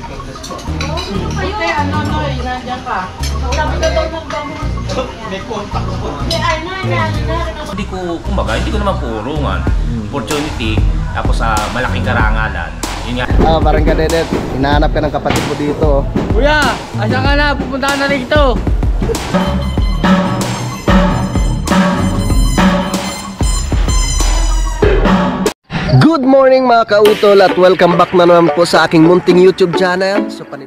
Kayo ano no, nandiyan ka. Sabi na daw ng bangus. May contact ko. Hindi ko naman purungan. Opportunity, tapos sa malaking karangalan. Yun nga. Parang kadedet, hinahanap ka ng kapatid mo dito. Kuya, asa ka na? Pupuntahan na rito. Good morning mga kautol at welcome back na naman po sa aking munting YouTube channel. So, ang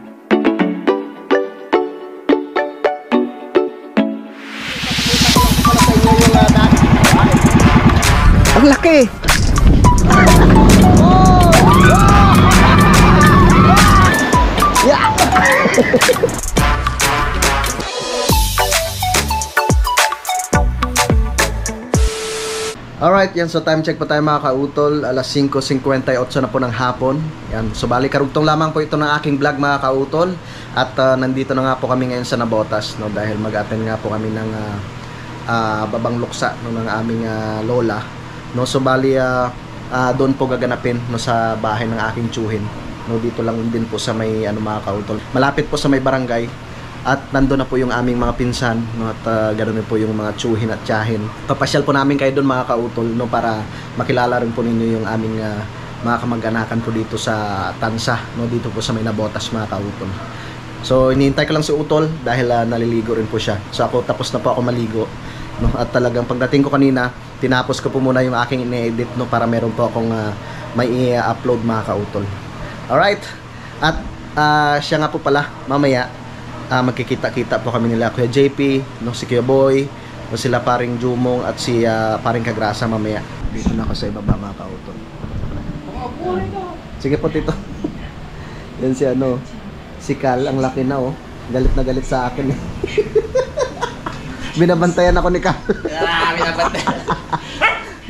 laki! Yeah! Alright, yan. So time check po tayo mga kautol. Alas 5:58 na po ng hapon. Yan. So bali karugtong lamang po ito ng aking vlog mga kautol. At nandito na nga po kami ngayon sa Nabotas, no, dahil mag-attend nga po kami ng babang luksa, no, ng aming lola. No, so bali doon po gaganapin, no, sa bahay ng aking tiyuhin. No, dito lang din po sa may mga kautol. Malapit po sa may barangay. At nandoon na po yung aming mga pinsan, no, at ganoon po yung mga tsuhin at tiyahin. Papasyal po namin kayo doon mga kautol, no, para makilala rin po ninyo yung aming mga kamag-anakan po dito sa Tansa, no, dito po sa may Nabotas mga kautol. So iniintay ko lang si Utol dahil naliligo rin po siya. So ako tapos na po ako maligo, no, at talagang pagdating ko kanina, tinapos ko po muna yung aking ine-edit, no, para meron po akong may i-upload mga kautol. Alright, at siya nga po pala mamaya magkikita-kita po kami nila Kuya JP, no, si Kuya Boy, no, sila paring Jumong at si paring Kagrasa mamaya. Dito na ako sa ibaba mga kautol. Sige po tito. Yan si si Cal, ang laki na oh. Galit na galit sa akin eh. Binabantayan ako ni Cal. Binabantayan.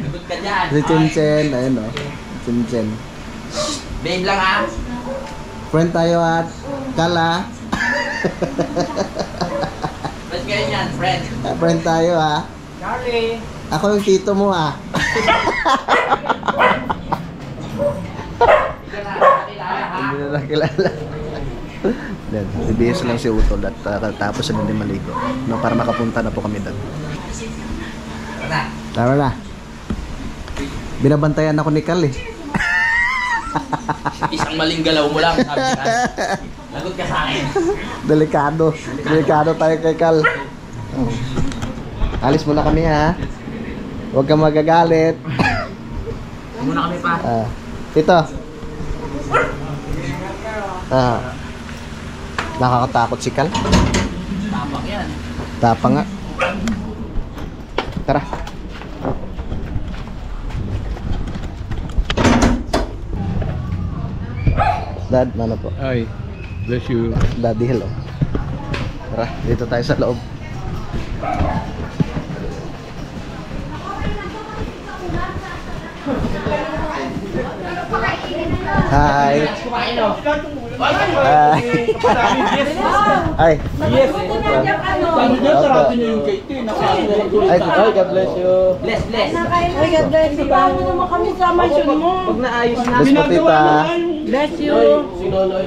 Nagot ka dyan. Si Chinchen, ayun oh. Chinchen. Babe lang ah. Friend tayo at Cal ah. Ba't ganyan, friend? Friend tayo ha. Charlie. Ako yung tito mo ha. Hindi na nakilala. Bibihis lang si Utol at tapos na din maligo, no, para makapunta na po kami doon. Tara na. Binabantayan ako ni Cal eh. Isang maling galaw mo lang, sabi ka. Lagot ka sa akin. Delikado. Delikado tayo kay Cal. Alis muna kami ha. Huwag kang magagalit. Muna kami pa. Ito. Nakakatakot si Cal. Tapak yan. Tapang nga. Tara. Dad, ano po? Ay, bless you. Daddy, hello. Tara, dito tayo sa loob. Hi. Hi. Yes. Sabi niya, sarado niyo yung gate eh. Ay, God bless you. Bless, bless. Ay, God bless you. Bago naman kami sa mansion mo. Pag naayos na. Bless po tita. Bless you. Si Nonoy.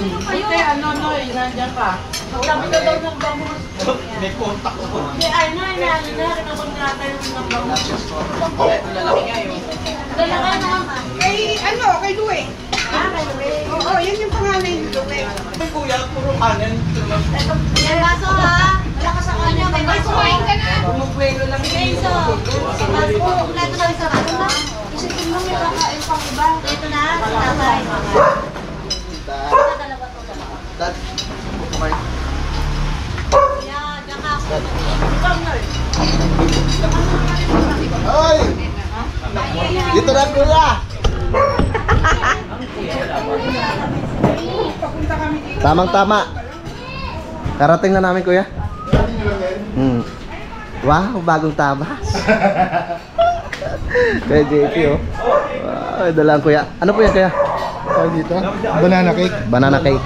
Kayo ano no, nandiyan ka. Sabi na daw ng bangus. May contact ko. Ay, kinabang natin ng bangus. Lalaki nga yun. Dalaga na. Kay Due. Kay Due. Oo, yan yung pangalan ni Due. Kuya, puro kanin. Yan baso ha. Malakas ang kanya. May baso. Kumain ka na. Bumubuelo lang yun. Beso. Baso. Kompleto na isa baso na. Isipin mo may kakain pang iba. Ito na. Tatay. Dalawa to. Dad, kumain. Yan. Diyan ka. Hoy! Dito na kuya! Tamang-tama. Karating na namin kuya. Wow, bagong tabas. Kaya JP oh. Wow, dalang kuya. Ano po yan kuya? Dito? Banana cake. Banana cake.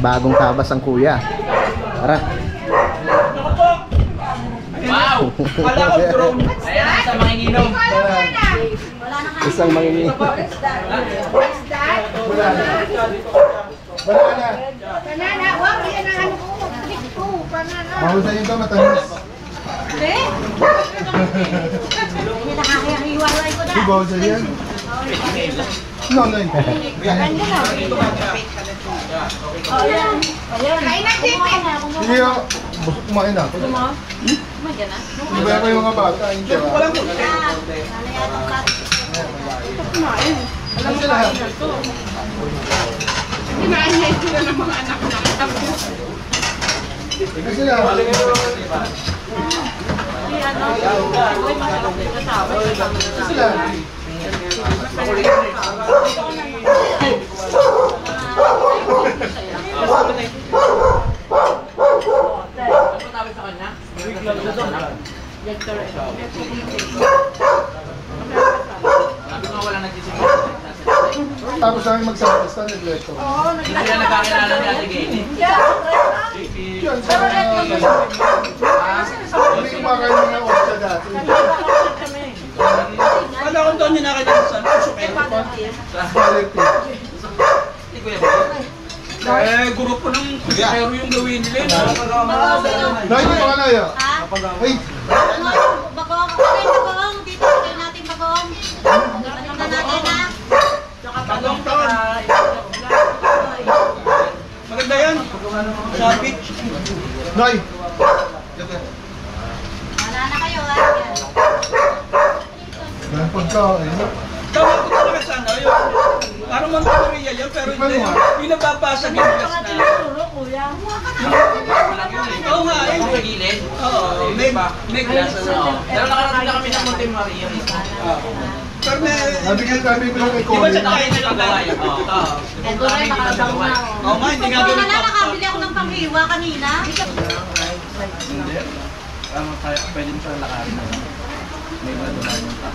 Bagong tabas ang kuya. Tara. Wow! Kala ko drone. Ayan sa mga ininom. Wala na Isang mangingi. Banana, wow, yan ang ano ko. Click ko, banana. Mahusay ito, matamis. Hindi. Hindi nakakahiwalay ko na. Di bawal yan? No, no. Kain na, Tipi. Hindi ako. Kumain na. Iba ko yung mga bata. Hindi ba? Kumain. Alam mo lahat. Kinaanyay sila ng mga anak na. Ika sila. Sila. Tapos namin magsasasta, nag-lecto. Hindi sila nagkakilala ni Ate Gayle. Yun, sa mga... Hindi kumakain mga ostya dati. Ano kung doon yung nakita sa Suket? Quality. Hindi ko yan. Grupo ng pero yung gawin nila. Dahil mo ka na yan. Ha? Ay, Bagong. Okay, bagong. Dito, tayo natin bagong. Ano na natin, ha? Bagong taon. Maganda yan. Sa beach. Nay! Wala na kayo, ha? Yan. Dahil pagkain. Tawag ko talaga sa ano yun. Parang Monteria yan pero hindi. Yung nababasag yung gas na. Oo nga eh. Sa gilid. Oo. May glass. Pero nakarating na kami ng Monte Maria. Pero may... Nabigyan kami ko lang kay Di ba Colin. sa tayo na lang tayo? Oo. Ito na, nakabang na. Oo nga, hindi nga Ito ganun na, pa. nakabili ako ng panghiwa kanina. Pwede mo siya lakarin na lang. May madulaan yung top.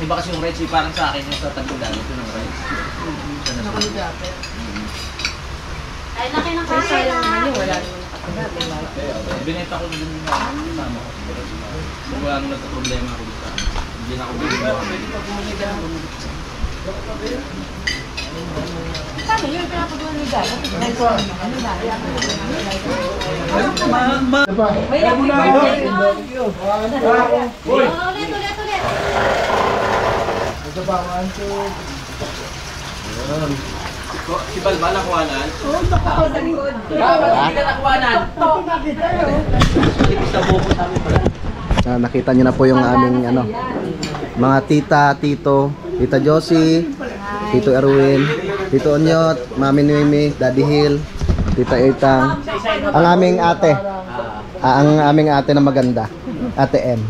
Iba kasi yung rides, parang sa akin yung sa Tagulan. Ito ng rides. Ay, laki ng kaya na. Binenta ko din yung kasama ko. So, wala nung nagka-problema ako dito. Hindi na ako Paano yun? Pinapagawa ni Dad? Ulit. Ito pa, 1, 2. Si Balba nakuhanan? Oo, hindi ka nakuhanan. Tipis na buko sa amin pala. Nakita niyo na po yung aming ano, mga tita, tito, Tita Josie, Tito Erwin, Tito Onyot, Mami Noemi, Daddy Hill, Tita Etang, ang aming ate. Ang aming ate na maganda, Ate M.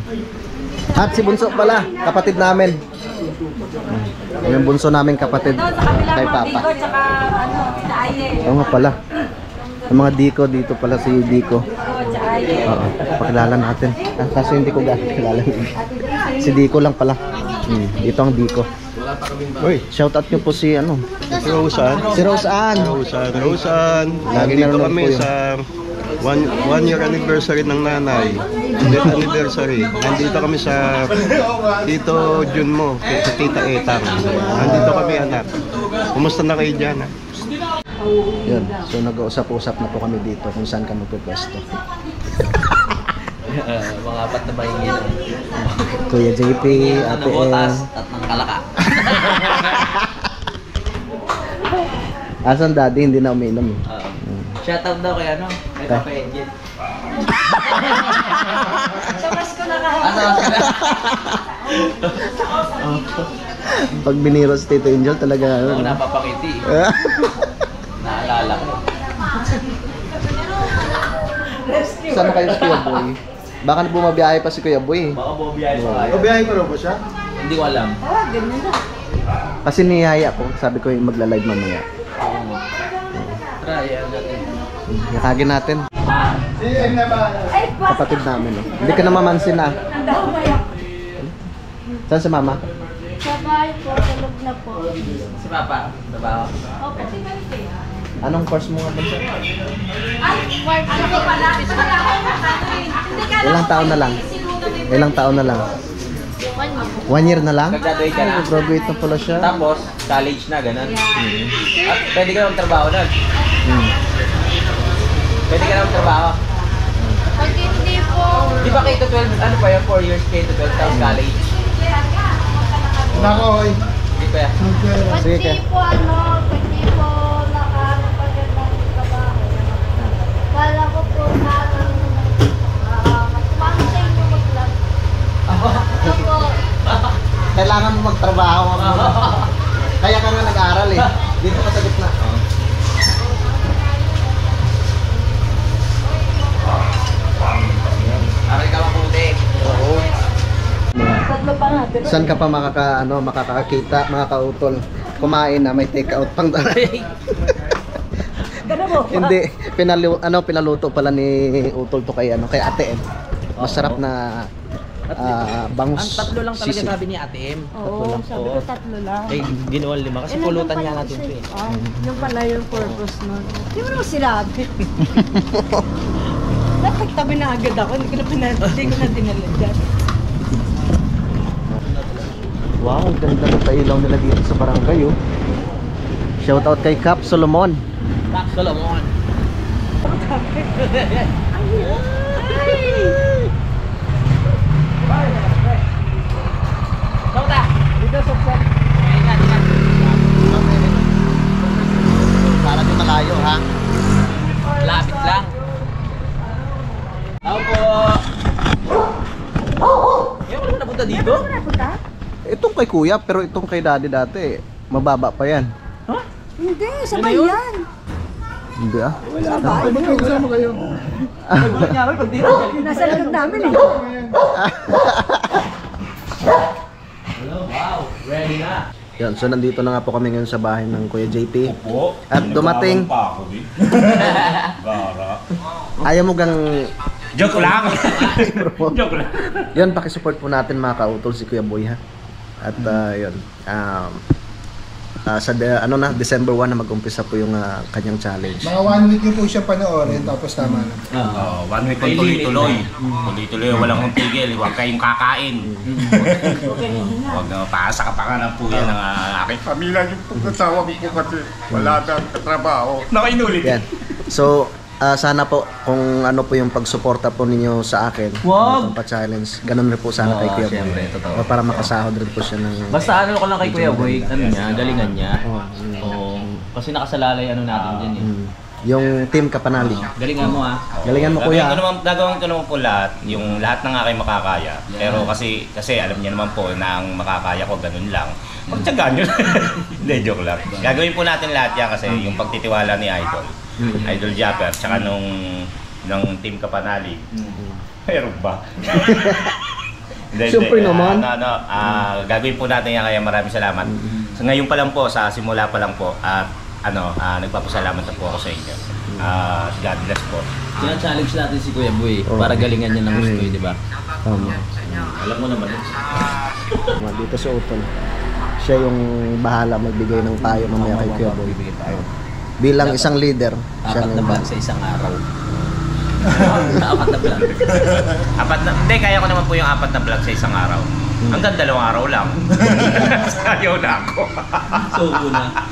At si Bunso pala, kapatid namin. Yung bunso namin kapatid kay Papa. Oo nga pala. Ang mga Diko dito pala si Diko. Oo, pakilala natin. Kaso hindi ko kilala. Si Diko lang pala. Ito ang Diko. Uy, shout out nyo po si ano? Rosan. Si Rosan. Rosan. Lagi Nandito nanonood kami po yun. sa one year anniversary ng nanay. Death anniversary. Nandito kami sa Tito Junmo, sa Tita Etang. Nandito kami anak. Kumusta na kayo dyan? Yun. So nag-uusap-usap na po kami dito kung saan kami pupwesto. Mga apat na bahingin. Kuya JP, Ate M. Botas at ng kalaka. Asan daddy? Hindi na umiinom eh. Shoutout daw kay ano? Kay Papa Edget. Pasko na Asa ka na? Pag biniro si Tito Angel talaga Ako ano. napapakiti. Naalala ko. Saan na kayo si Kuya Boy? Baka bumabiyahe pa si Kuya Boy. Baka bumabiyahe pa kayo. Pabiyahin ko rin ba siya? Hindi ko alam. Kasi niyaya ko, sabi ko yung magla-live mamaya. Try, natin. Yakagin natin. Si M na ba? Kapatid namin. Oh. Hindi ka na mamansin ah. Saan si Mama? Sa bahay po, tulog na po. Si Papa, trabaho. Opo. Anong course mo nga ba siya? Ay, ano ko pala? Hindi ka Ilang taon na lang? Ilang taon na lang? 1 year na lang? Nag-graduate ka na? Ay, graduate na pala siya. Tapos, college na, ganun. At pwede ka lang trabaho na. Pwede ka lang trabaho. Pag hindi po, Di ba K-12, ano pa yun? 4 years K-12, tapos college? Nako, oy. Di ba yan? pag Sige, di po pag di po nakakapagandang trabaho, kala ko po na masumama sa inyo mag-vlog. Ano po? Kailangan mo magtrabaho. Kaya ka nga nag-aaral eh. Dito ka sa gitna. Aral ka mabuti. Oo. Saan ka pa makakakita, mga kautol? Kumain na, may take out pang dala. Hindi, pinaluto pala ni Utol to kay Ate M. Masarap na bangus. Ang tatlo lang talaga sisig. sabi ni Ate M. Oo, sabi ko tatlo lang. Eh, ginawa 5 kasi pulutan niya natin ito eh. Yung pala yung purpose nun. Di mo naman sinabi. Napagtabi na agad ako, hindi ko na dinala dyan. Wow, ang ganda ng pailaw nila dito sa barangay oh. Shout out kay Cap Solomon. Pak Solomon. Sauta! Dito, suksan. Para di malayo ha. Lapit lang. Ako po. Kaya wala napunta dito? Itong kay Kuya, pero itong kay Daddy dati, mababa pa yan. Hindi, sabay yan. Hindi ah. Ay, ba't kayo kasama kayo? Nasa likod namin eh. Wow, ready na. Yan, so nandito na nga po kami ngayon sa bahay ng Kuya JP. Opo. At dumating, pa ako din. Gara. ayaw mo gang Joke lang. Joke lang. yun, pakisupport po natin mga kautol si Kuya Boy ha. At yun, December 1 na mag-umpisa po yung kanyang challenge. Mga 1 week niyo po siya panoorin, tapos tama na. Oh, 1 week kung tuloy-tuloy. Tuloy-tuloy, walang tigil. Huwag kayong kakain. Huwag paasa ka pa nga ng puya ng aking Pamilya niyo po, kasawa ko po kasi wala na trabaho. nakainulit. Yan. So, sana po kung ano po yung pagsuporta po ninyo sa akin. Wag! Itong pa-challenge. Ganun rin po sana kay Oo, Kuya syempre, Boy. totoo. Para makasahod rin po siya ng... Basta ano ko lang kay Kuya Boy, ano niya, galingan niya. Oo. Oo. Kasi nakasalalay ano natin dyan eh. Yung team Kapanali. Galingan mo ah. Galingan mo, Kuya. Gagawin ko naman po lahat, yung lahat ng aking makakaya. Pero kasi alam niya naman po na ang makakaya ko ganun lang. Magtyagaan nyo. Hindi, joke lang. Gagawin po natin lahat yan kasi yung pagtitiwala ni Idol Japper, tsaka nung team Kapanali. Meron ba? Siyempre naman. Gagawin po natin yan kaya maraming salamat. So, ngayon pa lang po, sa simula pa lang po, at nagpapasalamat na po ako sa inyo. God bless po. Sina-challenge natin si Kuya Boy para galingan niya ng gusto, di ba? Tama. Alam mo naman. Dito sa Utol. Siya yung bahala magbigay ng payo mamaya kay Kuya Boy. Bilang isang leader, siya Apat na yung vlog sa isang araw. Apat na vlog. Hindi, kaya ko naman po yung 4 na vlog sa isang araw. Hanggang 2 araw lang. Sayaw na ako. Subo na.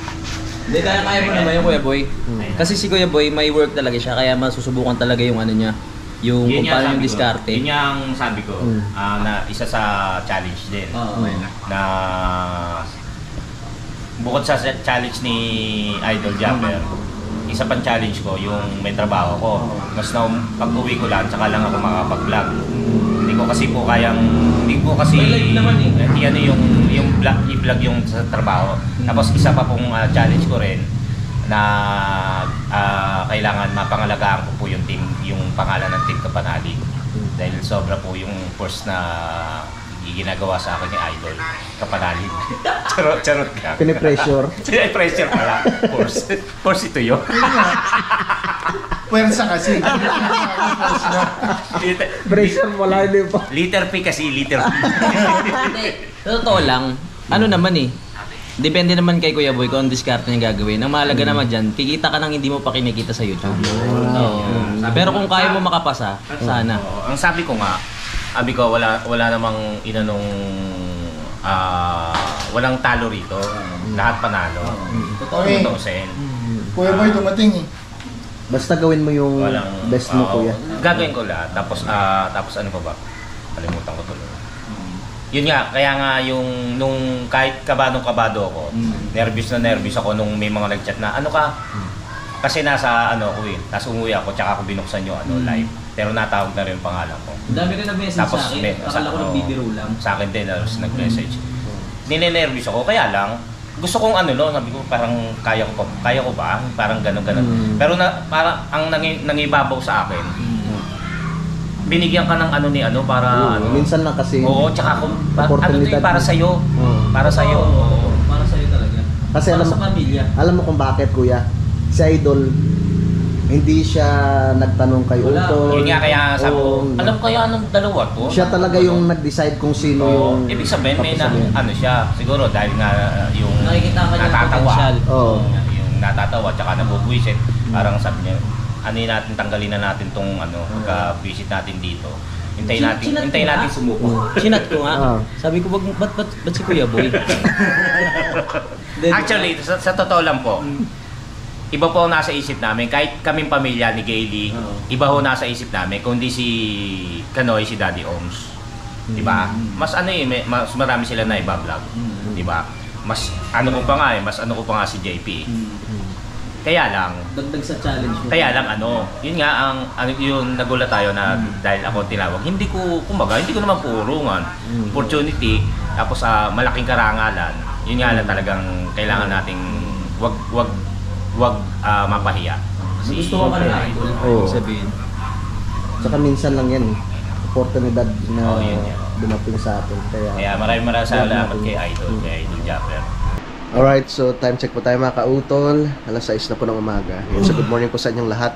Hindi, kaya mo naman yung Kuya Boy. Kasi si Kuya Boy, may work talaga siya, kaya masusubukan talaga yung ano niya. Yung kung paano yung diskarte. Yun yung sabi ko, na isa sa challenge din. Na bukod sa challenge ni Idol Japper, isa pang challenge ko yung may trabaho ko. Mas na pag-uwi ko lang, saka lang ako makapag-vlog. Hindi ko kasi hindi ano yung i-vlog yung sa trabaho. Tapos isa pa pong challenge ko rin na kailangan mapangalagaan ko po yung team, yung pangalan ng team Kapanali. Dahil sobra po yung force na ginagawa sa akin ni Idol Kapanali. Charot ka. pinipressure. Pressure pala. Force ito yun. Pwersa kasi. Pressure wala din pa. Liter P kasi, liter P. Hindi, totoo lang. Ano naman eh. Depende naman kay Kuya Boy kung ang diskarte niya gagawin. Ang mahalaga naman dyan, kikita ka nang hindi mo pa kinikita sa YouTube. Pero kung kaya mo makapasa, sana. Ang sabi ko nga, Sabi ko, wala namang inanong walang talo rito. Lahat panalo. Okay. Totoo sen. Kuya Boy, dumating eh. Basta gawin mo yung best mo, kuya. Gagawin ko lahat. Tapos ano pa ba? Kalimutan ko tuloy. Yun nga, kaya nga yung nung kahit kabado ako, nervous ako nung may mga nag-chat na ano ka? Kasi nasa ano ko tapos umuwi ako tsaka ako binuksan yung live. Pero natawag na rin yung pangalan ko. Dami rin na message Tapos, sa akin. Akala ko nagbibiro lang. Sa akin din, nag-message. Ninenervous ako, kaya lang, gusto kong sabi ko parang kaya ko ba? Parang gano'n. Pero parang ang nangibabaw sa akin, binigyan ka ng para minsan lang kasi. Oo, tsaka para sa'yo. Para sa'yo. Oo, para sa'yo talaga. Kasi para sa pamilya. Alam mo kung bakit, kuya? Si Idol, hindi siya nagtanong kay Utol. Yun nga kaya sabi ko, alam kaya anong dalawa to? Siya talaga yung nag-decide kung sino yung... Ibig sabihin, may siya. Siguro dahil nga yung nakikita ka niya natatawa. Oo. Yung natatawa, tsaka nabubwisit. Parang sabi niya, natin, tanggalin na natin tong pagka-visit natin dito. Hintayin natin sumuko. Chinat ko nga. Sabi ko, ba't si Kuya Boy? Actually, sa totoo lang po, iba po ang nasa isip namin. Kahit kaming pamilya ni Gayle, iba ho nasa isip namin. Kundi si Kanoy, si Daddy Oms. Diba? Mas mas marami sila na iba-vlog. Diba? Mas ko pa nga si JP. Kaya lang, dagdag sa challenge mo. Kaya lang yun nga yung nagulat tayo na dahil ako tinawag. Hindi ko naman purungan. Opportunity, tapos malaking karangalan. Yun nga lang talagang kailangan nating wag mapahiya. Gusto ko kanila Idol. Sabihin. Tsaka minsan lang yan. Oportunidad na dumating sa atin. Kaya maraming salamat kay Idol Japper. Alright, so time check po tayo mga kautol. Alas 6 na po ng umaga. Yun, so good morning po sa inyong lahat.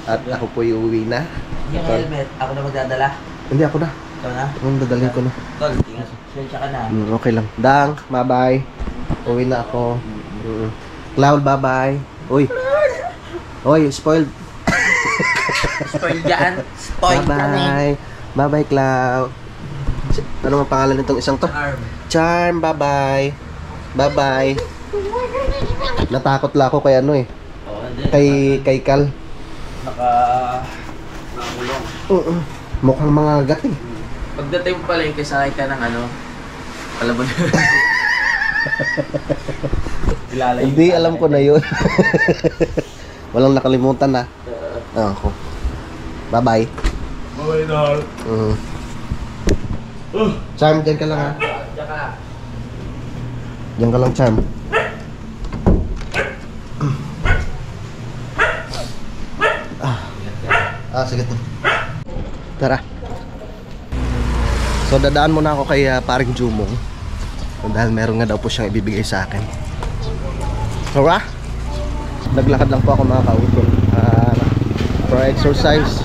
At ako po uuwi na. Yung helmet, ako na magdadala. Hindi, ako na. Ikaw na? Dadalhin ko na. Tol, ingat. Sensya ka na. Okay lang. Dang, bye-bye. Uwi na ako. Cloud, bye-bye. Uy, spoiled. Spoiled yan. Spoiled bye-bye. Bye-bye, Cloud. Ano ang pangalan nitong isang to? Charm, bye-bye. Bye-bye. Natakot lang ako kay Kay Kal. Nakakulong. Mukhang mga agat eh. Pagdating pala yung kasakay ka ng palabon. Hindi, alam ko na yun. Walang nakalimutan na. Ako. Bye-bye. Bye-bye, Dal. Charm, dyan ka lang ha. Diyan ka lang, Charm. Sige to. Tara. So dadaan muna ako kay paring Jumong. Dahil meron nga daw po siyang ibibigay sa akin. Tara. Naglakad lang po ako mga kautol. For exercise.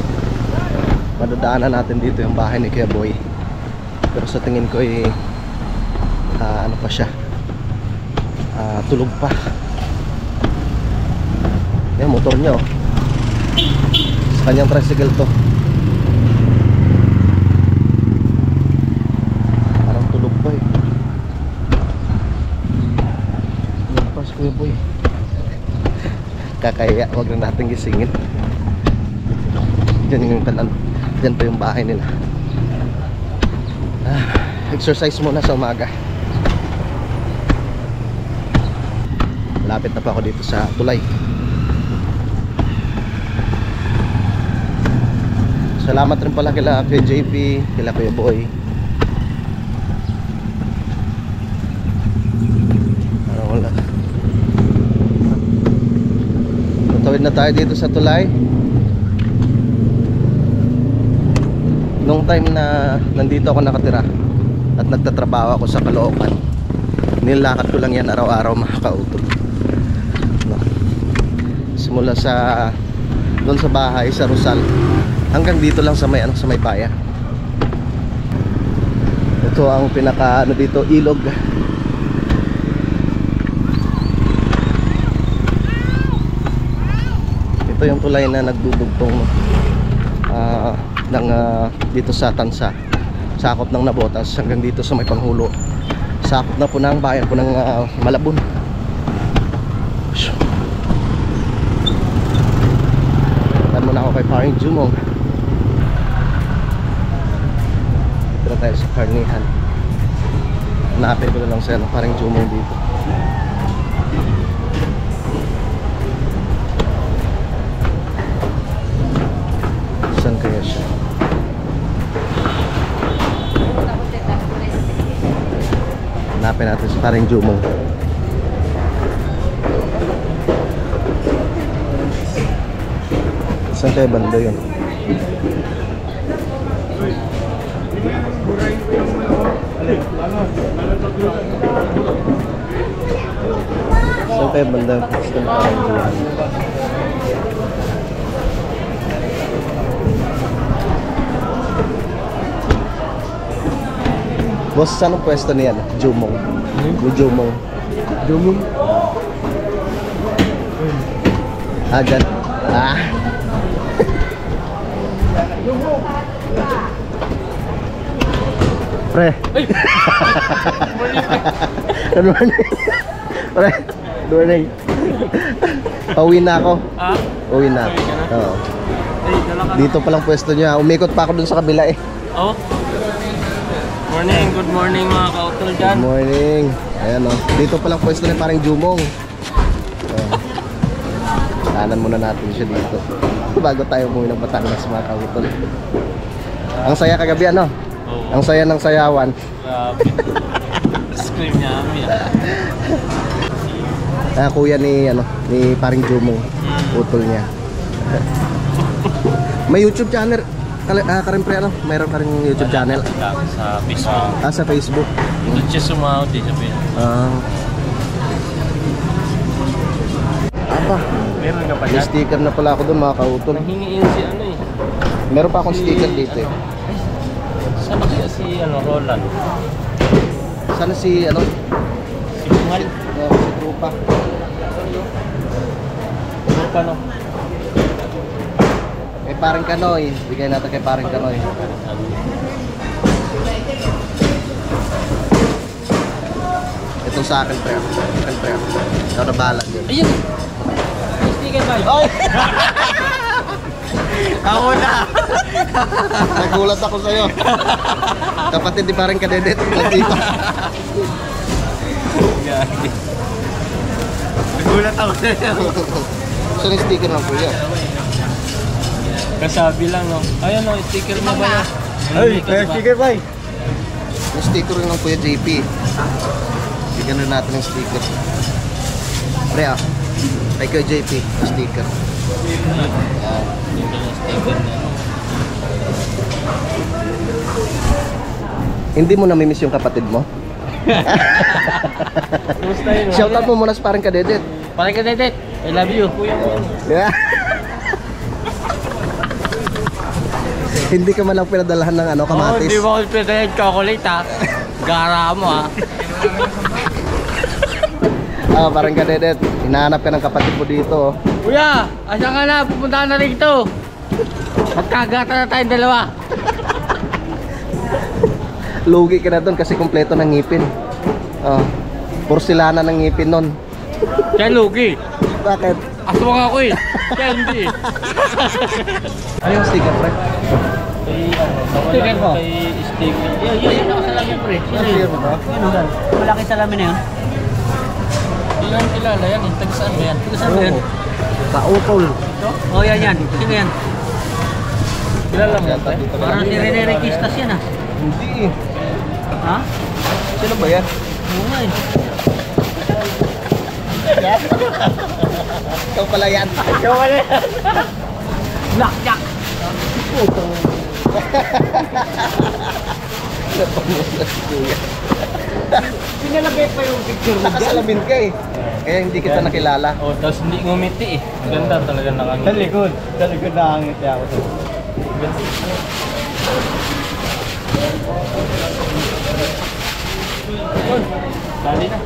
Madadaanan natin dito yung bahay ni Kuya Boy. Pero sa tingin ko ano pa siya, tulog pa. Yan, motor niya sa kanyang tricycle to. Parang tulog pa Nagpas Kuya Boy. Kakaya, wag na natin gisingin. Diyan pa yung bahay nila. Exercise muna sa umaga. Malapit na pa ako dito sa tulay. Salamat rin pala kila Kuya JP, kila Kuya Boy. Wala. Tawid na tayo dito sa tulay. Nung time na nandito ako nakatira at nagtatrabaho ako sa Caloocan, nilakad ko lang yan araw-araw mga kautol. Simula doon sa bahay sa Rosal hanggang dito lang sa may bayan. Ito ang pinaka dito, ilog. Ito yung tulay na nagdudugtong dito sa Tansa sakop ng Nabotas hanggang dito sa may Panghulo. Sakop na po ng bayan po ng Malabon. Tan muna ako kay Paring Jumong. Dito na tayo sa karnihan. Hanapin ko na lang siya ng Paring Jumong dito. Saan kaya siya? Hanapin natin si Paring Jumong. Saan kaya banda yun? Saan kaya banda yung pwesto ng Paring Jumong? Boss, saan ang pwesto niyan? Jumong. Ni Jumong. Jumong? Agad. Ah. Pre. Good morning. Pre. Good morning. Pauwi na ako. Ah? Uwi na. Oo. Dito palang pwesto niya. Umikot pa ako dun sa kabila eh. Oh. Morning, good morning mga kautol dyan. Good morning. Ayan o. Dito palang pwesto ni Paring Jumong. Kanan muna natin siya dito. Bago tayo umuwi ng Batangas mga kautol. Ang saya kagabi ano? Oh. Ang saya ng sayawan. Grabe. Scream niya kami Kuya ni Paring Jumong. Utol niya. May YouTube channel. Karin pre mayroon ka rin YouTube channel? Sa Facebook. Sa Facebook. Doon siya sumahod eh sa Facebook. Apa? Meron ka pa May dyan? sticker na pala ako doon mga kautol. Nahingiin si ano eh. Meron pa akong sticker dito eh. Sana kaya si Roland? Sana si Si Bungal? si Trupa. Trupa no? Kay Paring Kanoy. Bigay natin kay Paring Kanoy. Itong sa akin pre. Ikaw na bahala dyan. Ayun! Sticker ba yun? Ay! Ako na! Nagulat ako sa'yo. Kapatid di Paring Kadedet. Nandito. Nagulat ako sa'yo. Saan yung sticker ng kuya? Kasabi lang no. Ayun no, sticker na ba yan? Ay, sticker ba? Yung sticker ng kuya JP. Bigyan na natin yung sticker. Pre kay kuya JP, yung sticker. Sticker na. Hindi mo namimiss yung kapatid mo? Kumusta yun? Shoutout mo muna sa Paring Kadedet. Paring Kadedet, I love you. Kuya mo yun. Yeah. Hindi ka man lang pinadalahan ng kamatis. Hindi mo ako pinadalahan chocolate ha. Gara mo ha. Paring Kadedet, hinahanap ka ng kapatid mo dito. Kuya, asa ka na? Pupunta na rin ito. Magkagata na tayong dalawa. Lugi ka na doon kasi kumpleto ng ngipin. Porcelana ng ngipin nun. Siya lugi. Bakit? Aswang ako eh. Siya hindi. Ano yung sticker, pre? Sticker mo? Kay sticker. Yan ako sa lamin pre. Sticker mo ba? Malaki sa lamin na yun. Ilan kilala yan? Taga saan ba yan? Taga saan ba yan? Kautol. Oh yan. Sino yan? Kilala mo yan? Parang si Rene Requistas yan ah. Hindi. Ha? Sino ba yan? Oo nga eh. Ikaw pala yan. Ikaw pala yan. Blackjack. Pinalagay pa yung picture mo dyan. Nakasalamin ka eh. Kaya hindi kita nakilala. Oh, tapos hindi ngumiti eh. Ganda talaga nakangiti. Sa likod nakangiti ako. Dali na.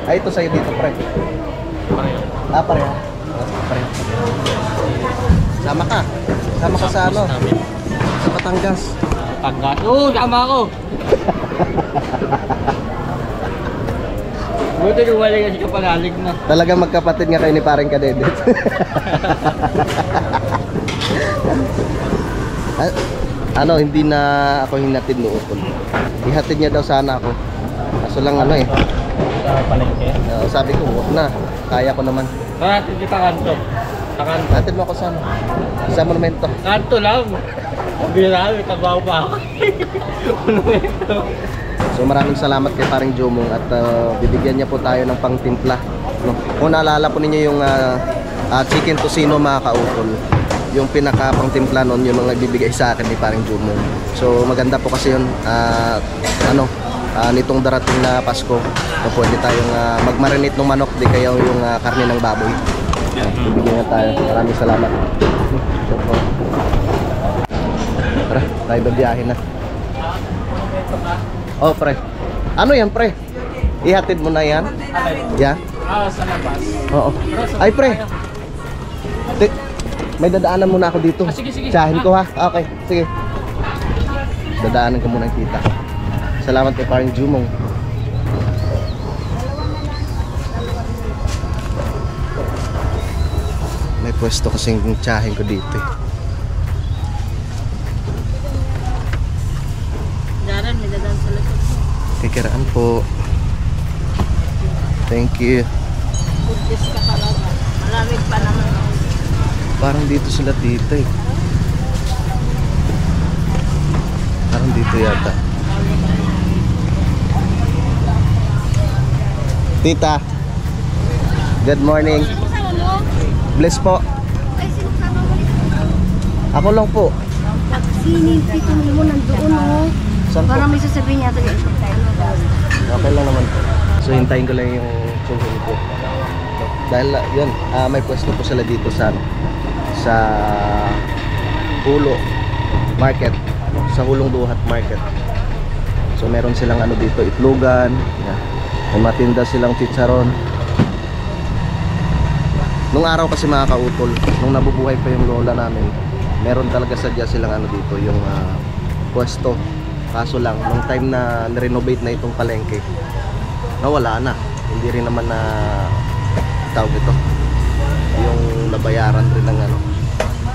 Ay, ito sa'yo dito, pre. Pareho. Pareho. Pareho. Sama ka. Sama ka sa ano? Sa Batangas. Batangas. Oo, sama ako. Buti lumali kasi kapanalig na. Talagang magkapatid nga kayo ni paring Kadedet. Ano, hindi na ako hinatid no utol. Ihatid niya daw sana ako. Kaso lang ano eh. Palengke. Sabi ko, huwag na. Kaya ko naman. Tara, kita kanto. Kanto. Hatid mo ako sana. Sa monumento. Kanto lang. Bira, may tabaw pa ako. Monumento. So maraming salamat kay paring Jomong at bibigyan niya po tayo ng pangtimpla. No? Kung naalala po ninyo yung chicken tocino mga kautol, yung pinaka pangtimpla nun, yung mga nagbibigay sa akin ni paring Jomong. So maganda po kasi yun, nitong darating na Pasko, so pwede tayong magmarinate ng manok, di kaya yung karne ng baboy. Bibigyan niya tayo. Maraming salamat. Tara, tayo babiyahin na. Oh, pre. Ano yan, pre? Ihatid mo na yan? Yeah? Sa labas. Oo. Ay, pre. May dadaanan muna ako dito. Sige. Tsahin ko ha. Okay, sige. Dadaanan ko muna ang kita ko. Salamat kay paring Jumong. May pwesto kasing tsahin ko dito eh. Daran, may dadaan sa likod. Kikiraan po. Thank you. Budis ka talaga. Malamig pa naman. Parang dito sila tita eh. Parang dito yata. Tita. Good morning. Kasama mo? Bless po. Ay, sino kasama mo? Ako lang po. Sinintito mo nandoon, oh. Saan po? Parang may sasabihin niya tayo. Okay lang naman po. So hintayin ko lang yung susunod ko. Dahil yun, may pwesto po sila dito sa Hulo Market, sa Hulong Duhat Market. So meron silang ano dito, itlogan, yeah. May matinda silang chicharon. Nung araw kasi mga kautol, nung nabubuhay pa yung lola namin, meron talaga sadya silang ano dito, yung pwesto. Kaso lang, nung time na nirenovate na itong palengke, nawala na. Hindi rin naman na tawag ito, yung nabayaran rin ng ano,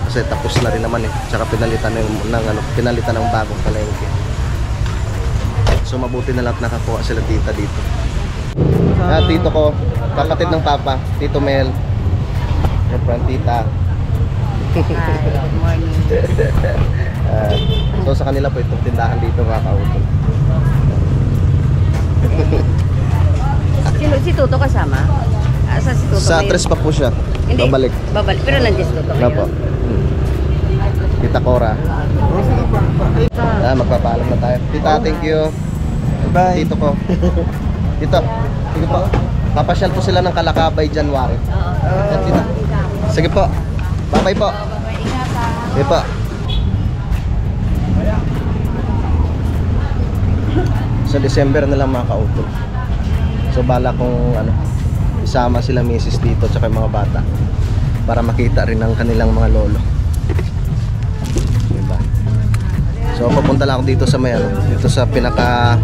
kasi tapos na rin naman eh. Tsaka pinalitan ng bagong palengke. So mabuti na lang nakakuha sila tita dito. Tito ko, kapatid ng papa, Tito Mel, yung friend tita. Hi, good morning. So sa kanila po itong tindahan dito mga kautol. Si Tuto kasama? Asa si Tuto? Sa tres pa po siya. Hindi. Babalik. Babalik. Pero nandiyan si Tuto Na po. Tita Cora. Magpapaalam na tayo. Tita, thank you. Bye. Tito ko. Tito, sige po. Papasyal po sila ng Kalakabay January. Yan, tita. Sige po. Bye-bye po. Sige po. Sa December na lang mga kautol. So bala kong isama sila misis dito tsaka yung mga bata para makita rin ang kanilang mga lolo. Diba? So papunta lang ako dito sa may dito sa pinaka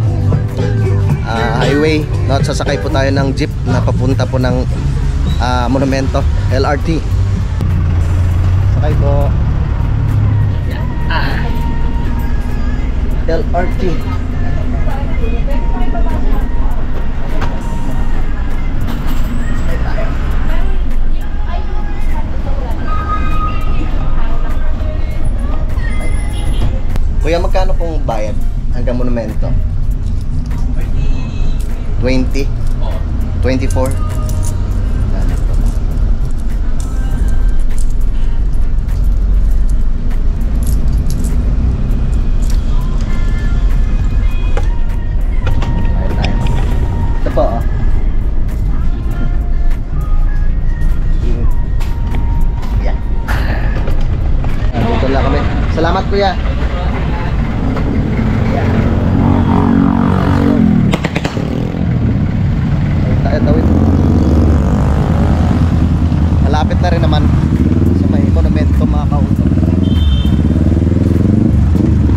highway, no? At sasakay po tayo ng jeep na papunta po ng Monumento LRT. Sakay po. LRT. Kuya, magkano pong bayad hanggang Monumento? 20? 24? Ito po, oh. Yeah. Dito lang kami. Salamat, kuya. Malapit na rin naman sa may Monumento mga kautol.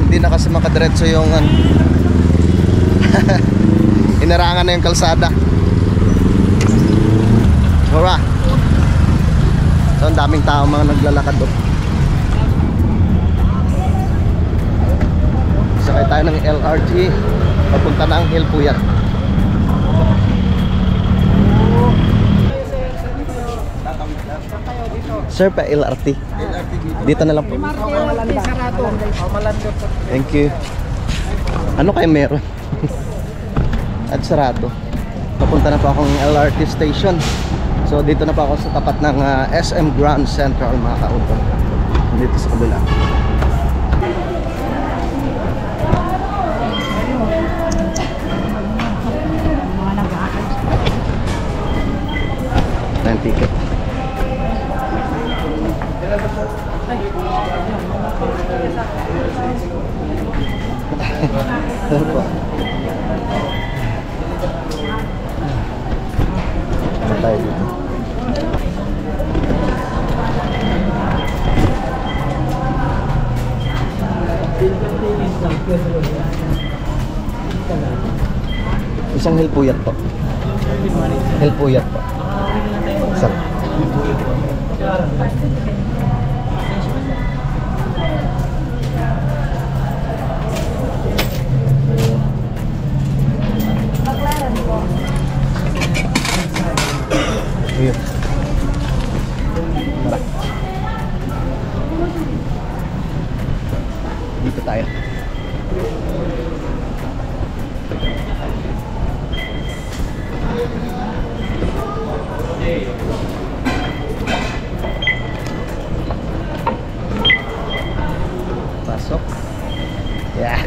Hindi na kasi makadiretso diretso yung inarangan na yung kalsada. Hurra! So, ang daming tao mga naglalakad doon. Sakay tayo ng LRT papunta na ang Hilpuyat. Sir, pa LRT. Dito na lang po. Thank you. Ano kayo meron? At sarado. Papunta na po akong LRT station. So dito na po ako sa tapat ng SM Grand Central mga kautol. Dito sa kabila. Ang ticket. Ano po? Ano tayo dito? Isang Hilpuyat po. Hilpuyat po. Isang. Ayun. Tara. Dito tayo. Pasok. Yeah.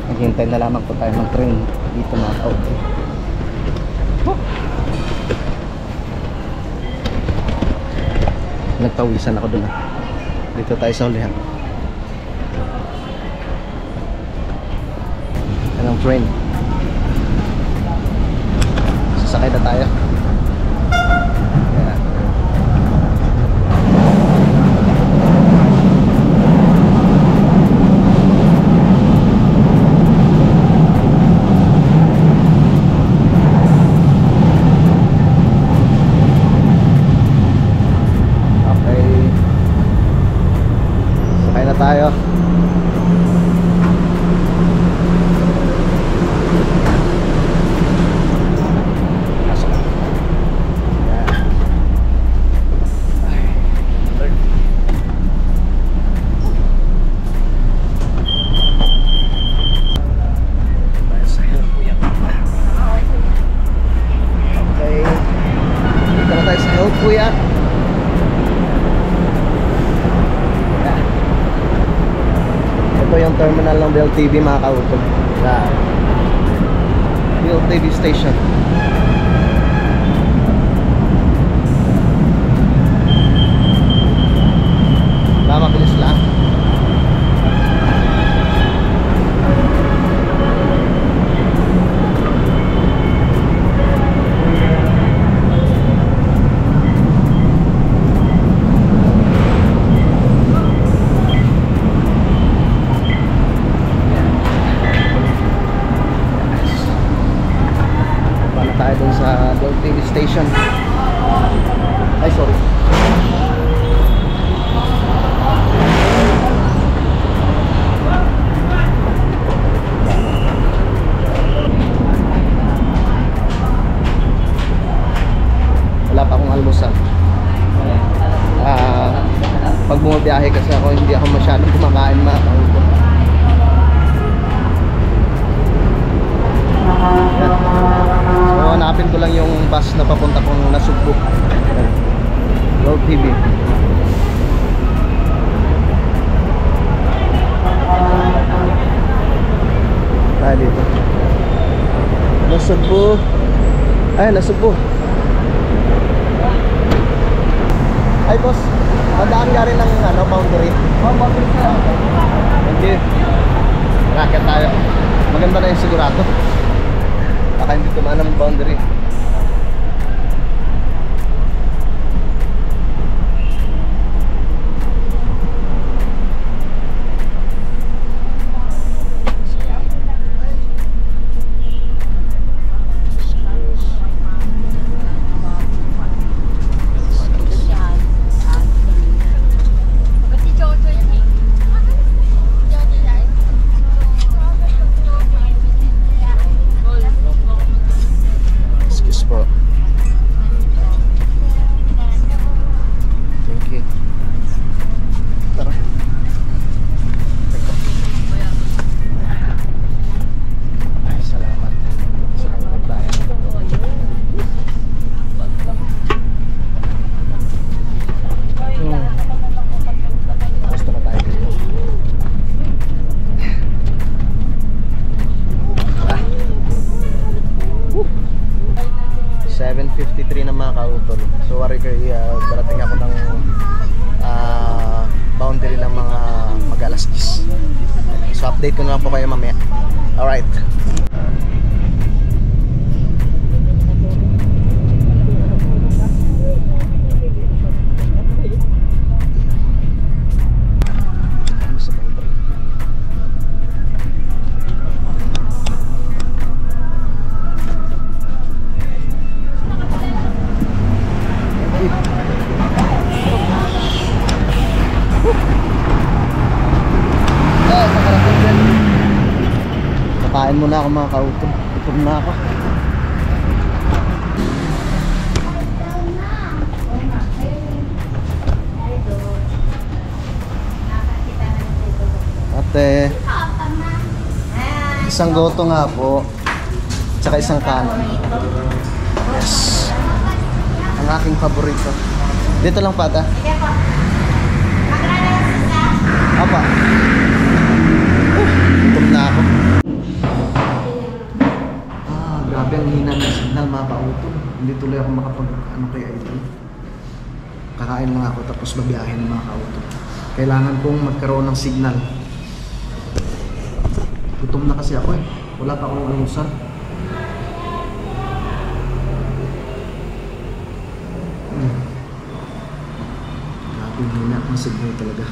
Naghihintay na lamang po tayo ng train dito mga ka-auto. Nagtawisan ako dun. Dito tayo sa ulihan. Anong train? Sasakay na tayo. Yeah. Tayo. Pasok. Yan. Tayo sa Hilpuyat. Okay. Dito na tayo sa Hilpuyat. Ito yung terminal ng BLTV mga kautol sa BLTV station. Mabilis lang. Tayo dun sa BLTV station. Ay, sorry. Wala pa akong almusal. Pag bumabiyahe kasi ako, hindi ako masyadong kumakain mga kaupo. So, hanapin ko lang yung bus na papunta kong Nasugbu. BLTV. Tayo dito. Nasugbu. Ay, Nasugbu. Ay, boss. Mandaan ka rin ng boundary. Boundary. Thank you. Raket tayo. Maganda na yung sigurado. Baka hindi tumaan ang boundary. So wari kayo, darating ako ng boundary ng mga mag-alas 10. So update ko na lang po kayo mamaya. Alright. Kain muna ako mga kautom. Gutom na ako. Ate, isang goto nga po, tsaka isang kanon. Yes. Ang aking paborito. Dito lang pata. Apa? Gutom na ako. Grabe ang hina ng signal mga kautom. Hindi tuloy ako makapag kaya ito. Kakain lang ako tapos babiyahin ng mga kautom. Kailangan kong magkaroon ng signal. Gutom na kasi ako eh. Wala pa akong almusal. Grabe ang hina ng signal talaga.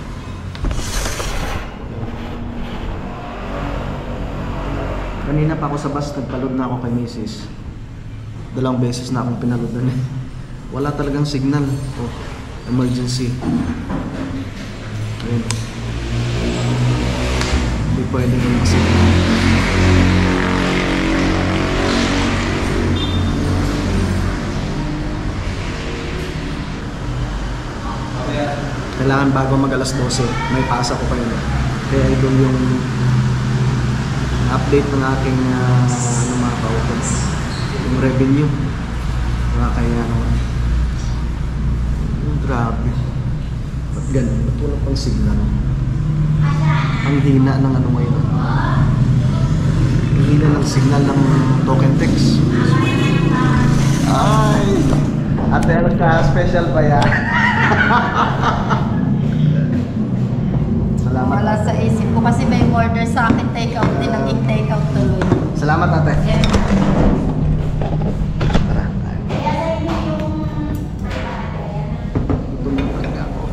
Kanina pa ako sa bus, nagpaload na ako kay Mrs. 2 beses na akong pinaloadan eh. Wala talagang signal. Oh, emergency. Ayun. Hindi pwede yung masignal. Kailangan bago mag alas 12, may pasa ko pa yun. Kaya doon yung update ng aking mga kautom, yung revenue. Kaya naman grabe, ba't ganun? Ba't wala pang signal? Ang hina ng ano ngayon, ang hina ng signal ng token text. Ay, ate, ano ka special pa yan? Salamat. Wala sa isip ko kasi may order sa akin, take out din ang take out tuloy. Salamat ate. Yeah. Tara. Gutom na talaga ako.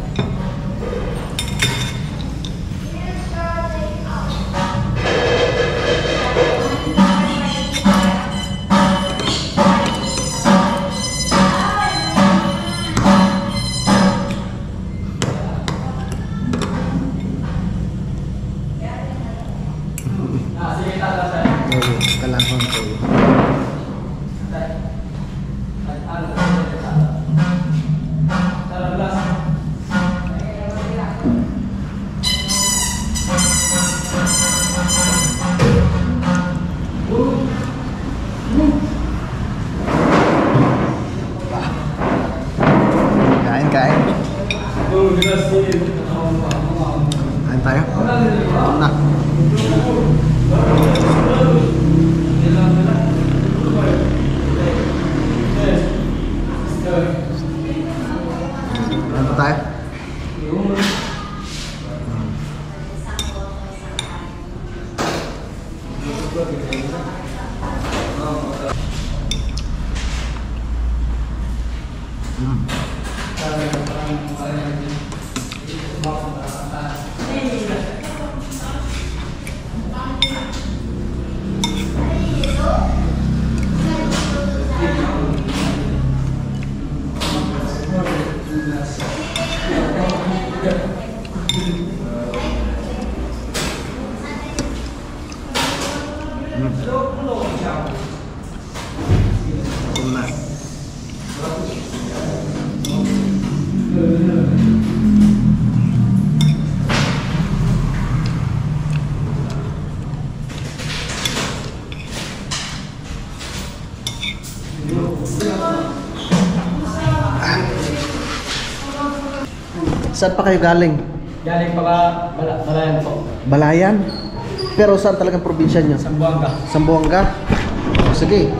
Kalahon ko. Kain. Kain tayo. Gutom na. Ano tayo? Saan pa kayo galing? Galing pa Balayan po. Balayan? Pero saan talagang probinsya niyo? Sambuanga. Sambuanga? O, sige.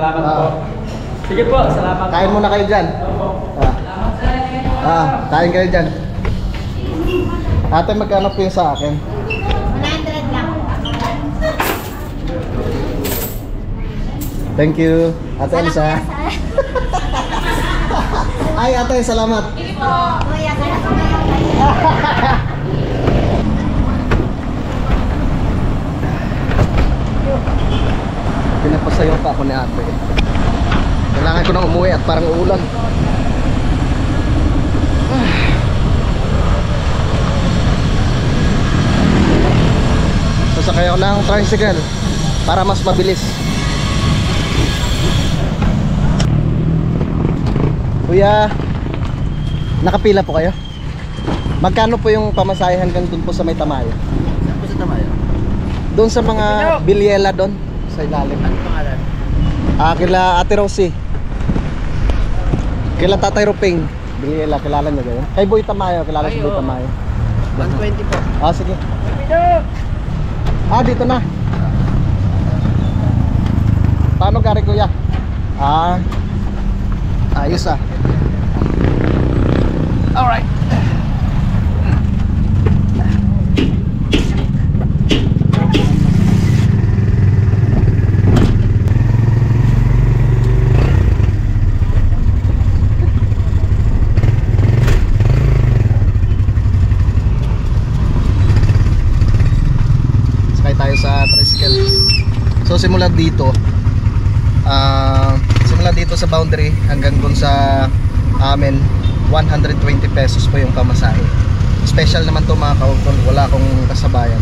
salamat po. Sige po, salamat. Kain muna kayo dyan. Kain kayo dyan. Ate, magkano po yung sa akin? 100 lang. Thank you. Ate Elsa. Ay, ate, salamat. Kuya, sana pa kayo. Pinapasayaw pa ako ni ate. Kailangan ko nang umuwi at parang uulan. Sasakay ako ng tricycle para mas mabilis. Kuya, nakapila po kayo? Magkano po yung pamasahe hanggang dun po sa may Tamayo? Saan po sa Tamayo? Doon sa mga bilyela doon sa ilalim. Ano pangalan? Kila Ate Rosie. Kila Tatay Ruping. Bilyela, kilala niyo ba yun? Kay Boy Tamayo, kilala si Boy Tamayo. 120 po. Sige. Dito na. Paano gari kuya? Ayos Alright. Sakay tayo sa tricycle. So simula dito sa boundary hanggang dun sa amin 120 pesos po yung pamasahe. Special naman to mga kautol, wala akong kasabayan.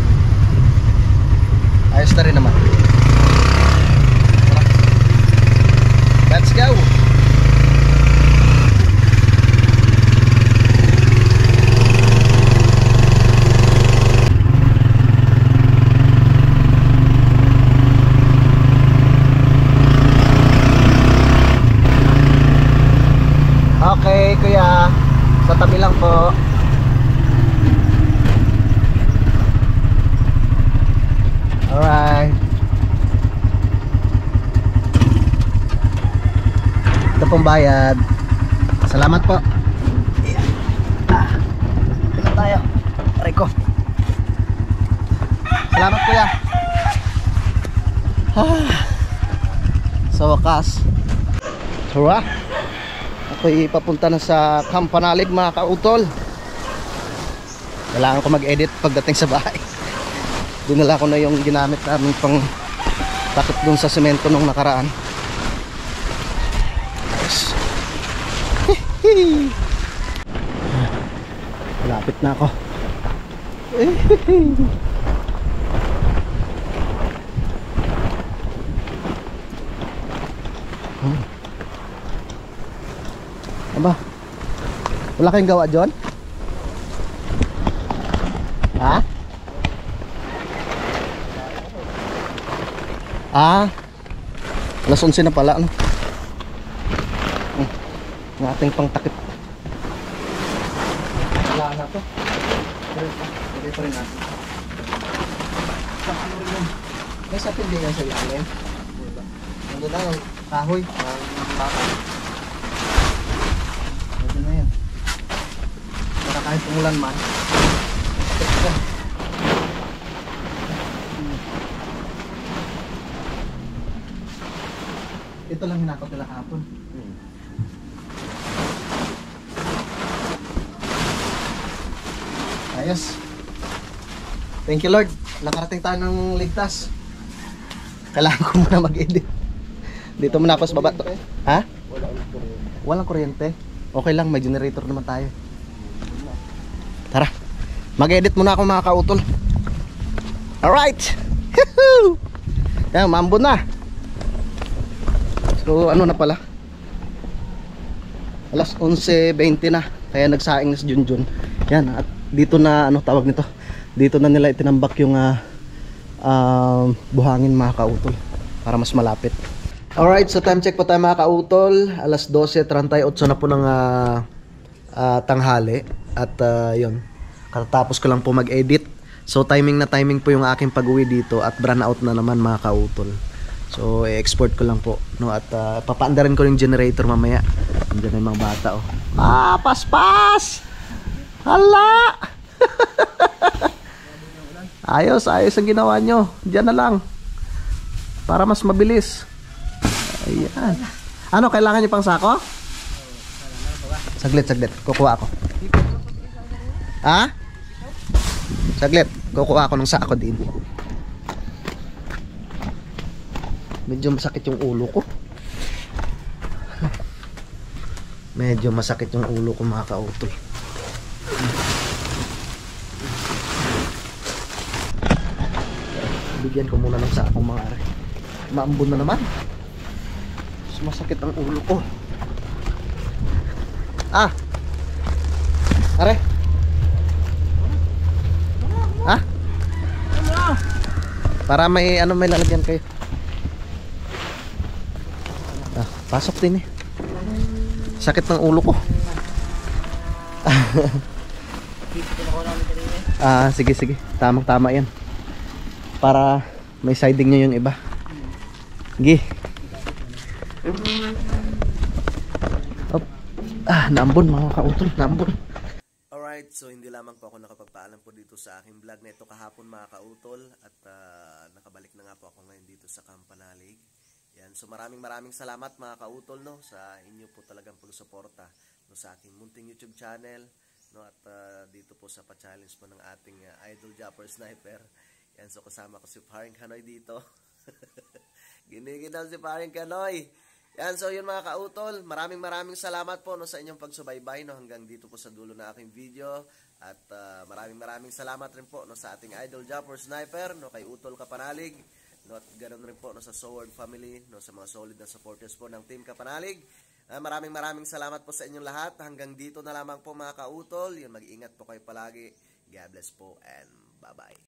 Ayos na rin naman. Let's go! Okay, kuya. Sa tabi lang po. Alright. Ito pong bayad. Salamat po. Tingnan tayo. Aray ko. Salamat kuya. Sa wakas. Tara. Ako'y papunta na sa Kampanalig mga kautol. Kailangan ko mag-edit pagdating sa bahay. Dinala ko na yung ginamit namin pang takip dun sa semento nung nakaraan. Yes. Malapit na ako. Aba, wala kayong gawa dyan? Ha? Alas 11 na pala, ano? Ang ating pang takip. Wala na to. Pwede pa rin natin. May sapin din yan sa ilalim. Nandun na yung kahoy. Pwede na yan. Para kahit umulan man. Ito lang hinakot nila kahapon. Ayos. Thank you Lord. Nakarating tayo ng ligtas. Kailangan ko muna mag-edit. Dito muna ako sa baba. Ha? Walang kuryente. Okay lang, may generator naman tayo. Tara. Mag-edit muna ako mga kautol. Alright. Yan, mambo na. So ano na pala, alas 11:20 na. Kaya nagsaing na si Junjun. Yan, at dito na, ano tawag nito, dito na nila itinambak yung buhangin mga kautol, para mas malapit. Alright, so time check po tayo mga kautol. Alas 12:38 na po ng tanghali. At yun, katapos ko lang po mag-edit. So timing na timing po yung aking pag-uwi dito. At burn out na naman mga kautol. So, i-export ko lang po, no? At papaandarin ko yung generator mamaya. Nandiyan na yung mga bata, oh. Ah, paspas! Hala! Ayos ang ginawa nyo. Diyan na lang. Para mas mabilis. Ayan. Ano, kailangan nyo pang sako? Saglit. Kukuha ako. Ha? Saglit. Kukuha ako ng sako din. Medyo masakit yung ulo ko. Medyo masakit yung ulo ko, mga kautol. Bigyan ko muna ng sakong mga are. Maambon na naman. Masakit ang ulo ko. Ah! Are? Ha? Para may lalagyan kayo. Ah, pasok din eh. Sakit ng ulo ko. Sige. Tama yan. Para may siding nyo yung iba. Sige. Naambon mga kautol. Naambon. Alright, so hindi lamang po ako nakapagpaalam po dito sa aking vlog na ito kahapon mga kautol. At nakabalik na nga po ako ngayon dito sa Campanalig. Yan, so maraming salamat mga kautol, no, sa inyo po talagang pagsuporta, no, sa aking munting YouTube channel, no, at dito po sa pa-challenge po ng ating idol Japper Sniper. Yan, so kasama ko si Paring Kanoy dito. Giniginaw si Paring Kanoy. Yan, so yun mga kautol, maraming salamat po, no, sa inyong pagsubaybay, no, hanggang dito po sa dulo na aking video. At maraming salamat rin po, no, sa ating idol Japper Sniper, no, kay Utol Kapanalig. No, at ganoon rin po, no, sa Sword family, no, sa mga solid na supporters po ng Team Kapanalig. Maraming salamat po sa inyong lahat. Hanggang dito na lamang po mga kautol. Yun, mag-ingat po kayo palagi. God bless po and bye-bye.